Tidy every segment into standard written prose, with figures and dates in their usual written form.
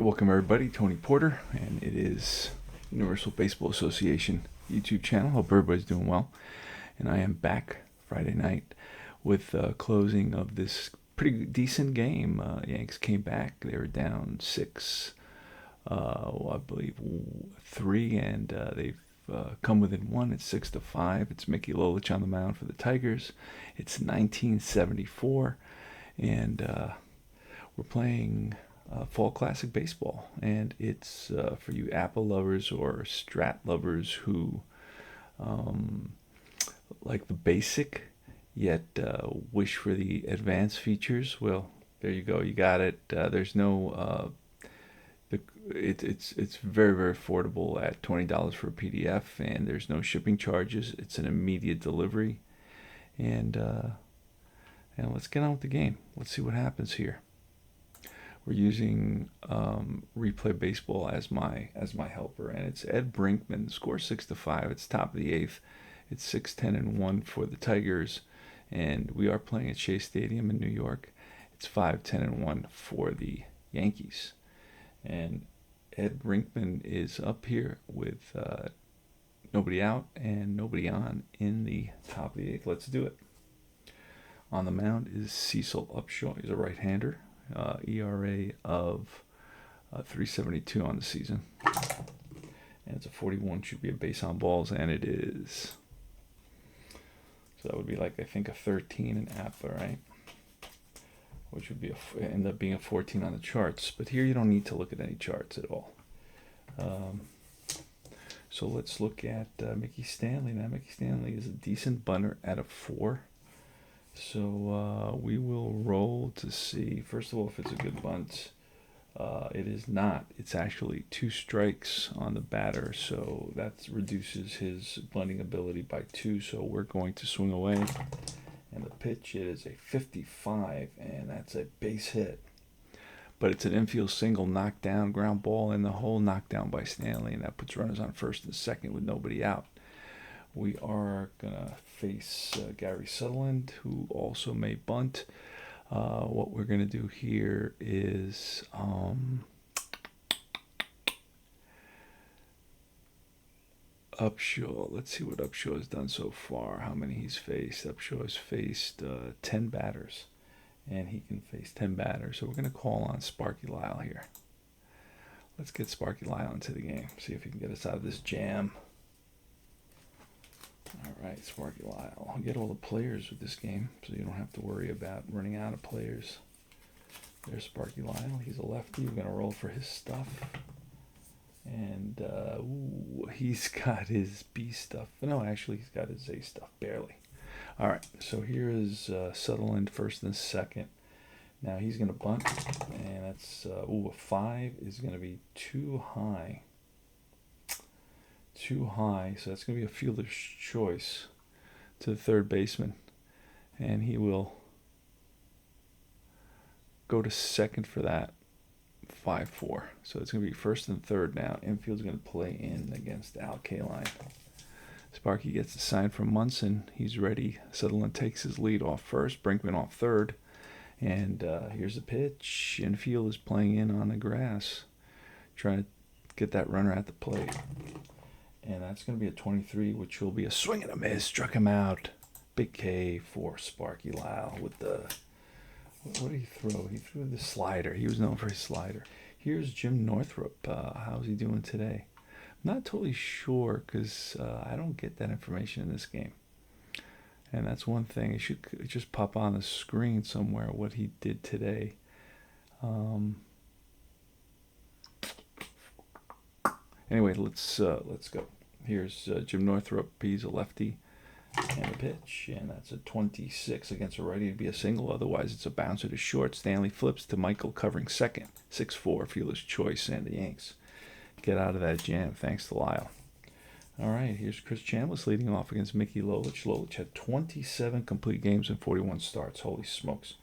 welcome everybody. Tony Porter, and it is Universal Baseball Association YouTube channel. Hope everybody's doing well. And I am back Friday night with closing of this pretty decent game. Yanks came back. They were down 6, I believe 3, and they've come within 1. It's 6-5. It's Mickey Lolich on the mound for the Tigers. It's 1974, and we're playing Fall Classic Baseball, and it's for you Apple lovers or Strat lovers who like the basic yet wish for the advanced features. Well, there you go, you got it. There's no it's very, very affordable at $20 for a PDF, and there's no shipping charges. It's an immediate delivery, and let's get on with the game. Let's see what happens here. We're using Replay Baseball as my helper, and it's Ed Brinkman. Score 6-5. It's top of the 8th. It's 6-10-1 for the Tigers, and we are playing at Shea Stadium in New York. It's 5-10-1 for the Yankees, and Ed Brinkman is up here with nobody out and nobody on in the top of the 8th. Let's do it. On the mound is Cecil Upshaw. He's a right-hander. ERA of 3.72 on the season, and it's a 41. Should be a base on balls, and it is. So that would be like, I think, a 13 in APA, right? Which would be end up being a 14 on the charts. But here you don't need to look at any charts at all. So let's look at Mickey Stanley. Now Mickey Stanley is a decent bunter at a 4. So we will roll to see, first of all, if it's a good bunt. It is not. It's actually 2 strikes on the batter, so that reduces his bunting ability by 2. So we're going to swing away. And the pitch is a 55, and that's a base hit. But it's an infield single, knockdown, ground ball in the hole, knocked down by Stanley, and that puts runners on first and second with nobody out. We are going to face Gary Sutherland, who also may bunt. What we're going to do here is Upshaw. Let's see what Upshaw has done so far, how many he's faced. Upshaw has faced 10 batters, and he can face 10 batters. So we're going to call on Sparky Lyle here. Let's get Sparky Lyle into the game, see if he can get us out of this jam. All right, Sparky Lyle. I'll get all the players with this game, so you don't have to worry about running out of players. There's Sparky Lyle. He's a lefty. We're going to roll for his stuff. And he's got his B stuff. No, actually, he's got his A stuff, barely. All right, so here is Sutherland first and second. Now he's going to bunt, and that's, a 5 is going to be too high. So that's going to be a fielder's choice to the third baseman, and he will go to second for that. 5-4. So it's going to be first and third now. Infield's going to play in against Al Kaline. Sparky gets the sign from Munson. He's ready. Sutherland takes his lead off first. Brinkman off third. And here's the pitch. Infield is playing in on the grass, trying to get that runner at the plate. And that's going to be a 23, which will be a swing and a miss. Struck him out. Big K for Sparky Lyle with the... What did he throw? He threw the slider. He was known for his slider. Here's Jim Northrup. How's he doing today? I'm not totally sure because I don't get that information in this game. And that's one thing. It should just pop on the screen somewhere what he did today. Anyway, let's go. Here's Jim Northrup. He's a lefty. And a pitch, and that's a 26 against a righty to be a single. Otherwise, it's a bouncer to short. Stanley flips to Michael covering second. 6-4, fielder's choice, and the Yanks get out of that jam thanks to Lyle. All right, here's Chris Chambliss leading off against Mickey Lolich. Lolich had 27 complete games and 41 starts. Holy smokes.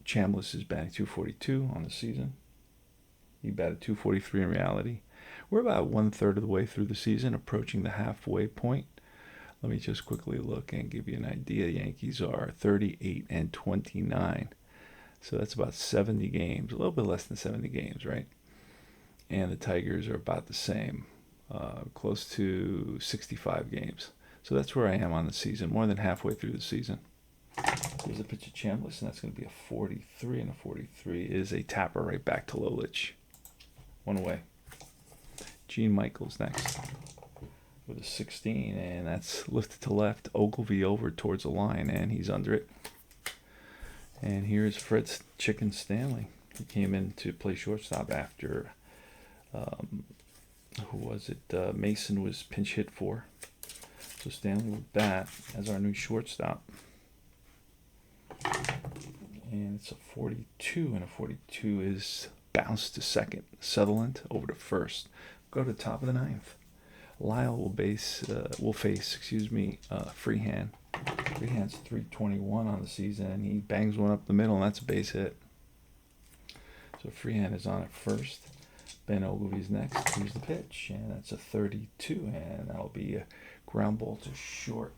Chambliss is batting .242 on the season. He batted .243 in reality. We're about 1/3 of the way through the season, approaching the halfway point. Let me just quickly look and give you an idea. Yankees are 38-29. So that's about 70 games, a little bit less than 70 games, right? And the Tigers are about the same, close to 65 games. So that's where I am on the season, more than halfway through the season. Here's a pitch of Chambliss, and that's going to be a 43, and a 43 is a tapper right back to Lolich. One away. Gene Michaels next with a 16, and that's lifted to left. Ogilvy over towards the line, and he's under it. And here's Fred Chicken Stanley. He came in to play shortstop after, who was it? Mason was pinch hit for. So Stanley with bat as our new shortstop. And it's a 42, and a 42 is bounced to second. Sutherland over to first. Go to the top of the ninth. Lyle will face Freehand. Freehand's 321 on the season, and he bangs one up the middle, and that's a base hit. So Freehand is on at first. Ben Ogilvy's next. Here's the pitch, and that's a 32, and that'll be a ground ball to short.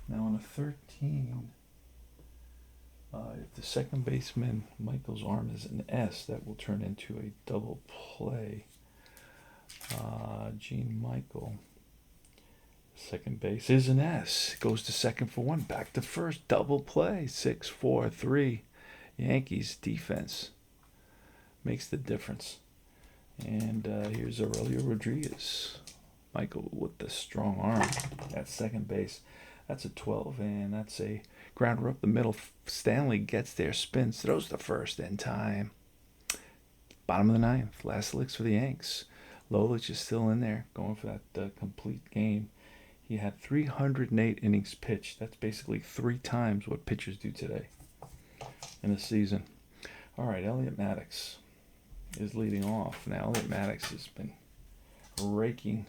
Now on a 13, if the second baseman Michael's arm is an S, that will turn into a double play. Gene Michael, second base is an S. Goes to second for one. Back to first. Double play. 6-4-3. Yankees defense makes the difference. And here's Aurelio Rodriguez. Michael with the strong arm at second base. That's a 12, and that's a grounder up the middle. Stanley gets there, spins, throws the first in time. Bottom of the ninth. Last licks for the Yanks. Lolich is still in there, going for that complete game. He had 308 innings pitched. That's basically 3 times what pitchers do today in the season. All right, Elliot Maddox is leading off. Now, Elliot Maddox has been raking.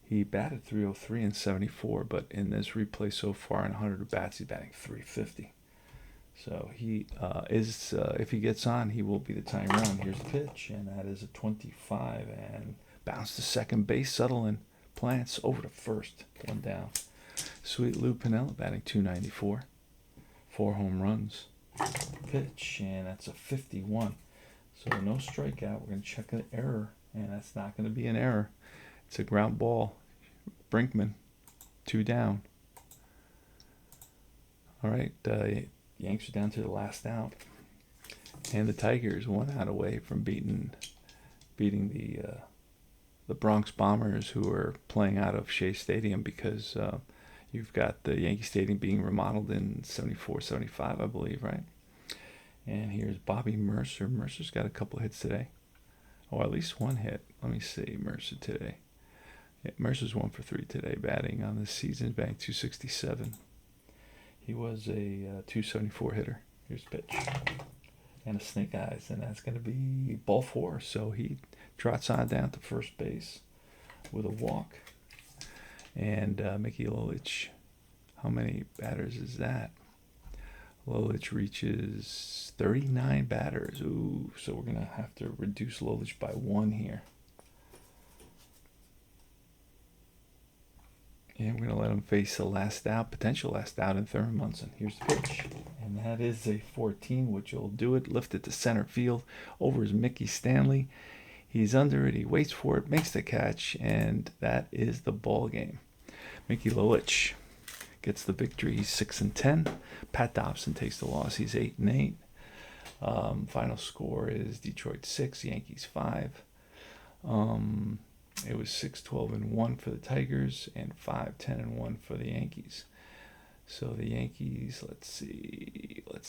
He batted 303 and 74, but in this replay so far in 100 at-bats, he's batting 350. So he if he gets on, he will be the tying run. Here's the pitch, and that is a 25, and bounce to second base. Sutherland plants over to first, one down. Sweet Lou Piniella batting 294, 4 home runs. Pitch, and that's a 51. So no strikeout. We're going to check an error, and that's not going to be an error. It's a ground ball. Brinkman, 2 down. All right, Yanks are down to the last out, and the Tigers 1 out away from beating the Bronx Bombers, who are playing out of Shea Stadium because you've got the Yankee Stadium being remodeled in 74, 75, I believe, right? And here's Bobby Mercer. Mercer's got a couple hits today. Oh, at least 1 hit. Let me see Mercer today. Yeah, Mercer's 1 for 3 today, batting on this season, batting 267. He was a 274 hitter. Here's the pitch. And a snake eyes, and that's going to be ball 4. So he trots on down to first base with a walk. And Mickey Lolich, how many batters is that? Lolich reaches 39 batters. Ooh, so we're going to have to reduce Lolich by 1 here. And we're going to let him face the last out, potential last out in Thurman Munson. Here's the pitch. And that is a 14, which will do it. Lifted to center field. Over is Mickey Stanley. He's under it. He waits for it, makes the catch, and that is the ball game. Mickey Lolich gets the victory. He's 6-10. Pat Dobson takes the loss. He's 8-8. Final score is Detroit 6, Yankees 5. It was 6-12-1 for the Tigers and 5-10-1 for the Yankees. So the Yankees, let's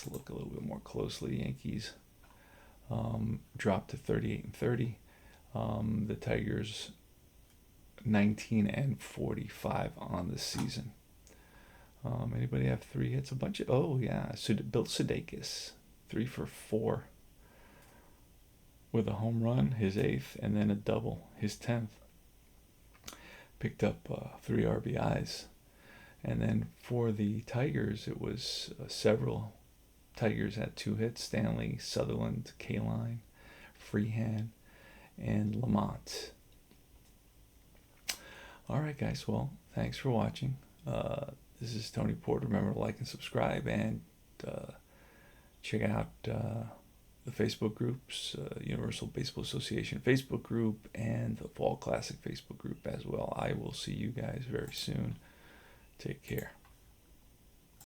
look a little bit more closely. Yankees dropped to 38-30. The Tigers 19-45 on the season. Anybody have 3 hits? Oh yeah, Bill Sudeikis, 3 for 4 with a home run, his 8th, and then a double, his 10th. Picked up 3 RBIs. And then for the Tigers, it was several. Tigers had 2 hits: Stanley, Sutherland, Kaline, Freehand, and Lamont. All right, guys. Well, thanks for watching. This is Tony Porter. Remember to like and subscribe, and Check out the Facebook groups, Universal Baseball Association Facebook group and the Fall Classic Facebook group as well. I will see you guys very soon. Take care.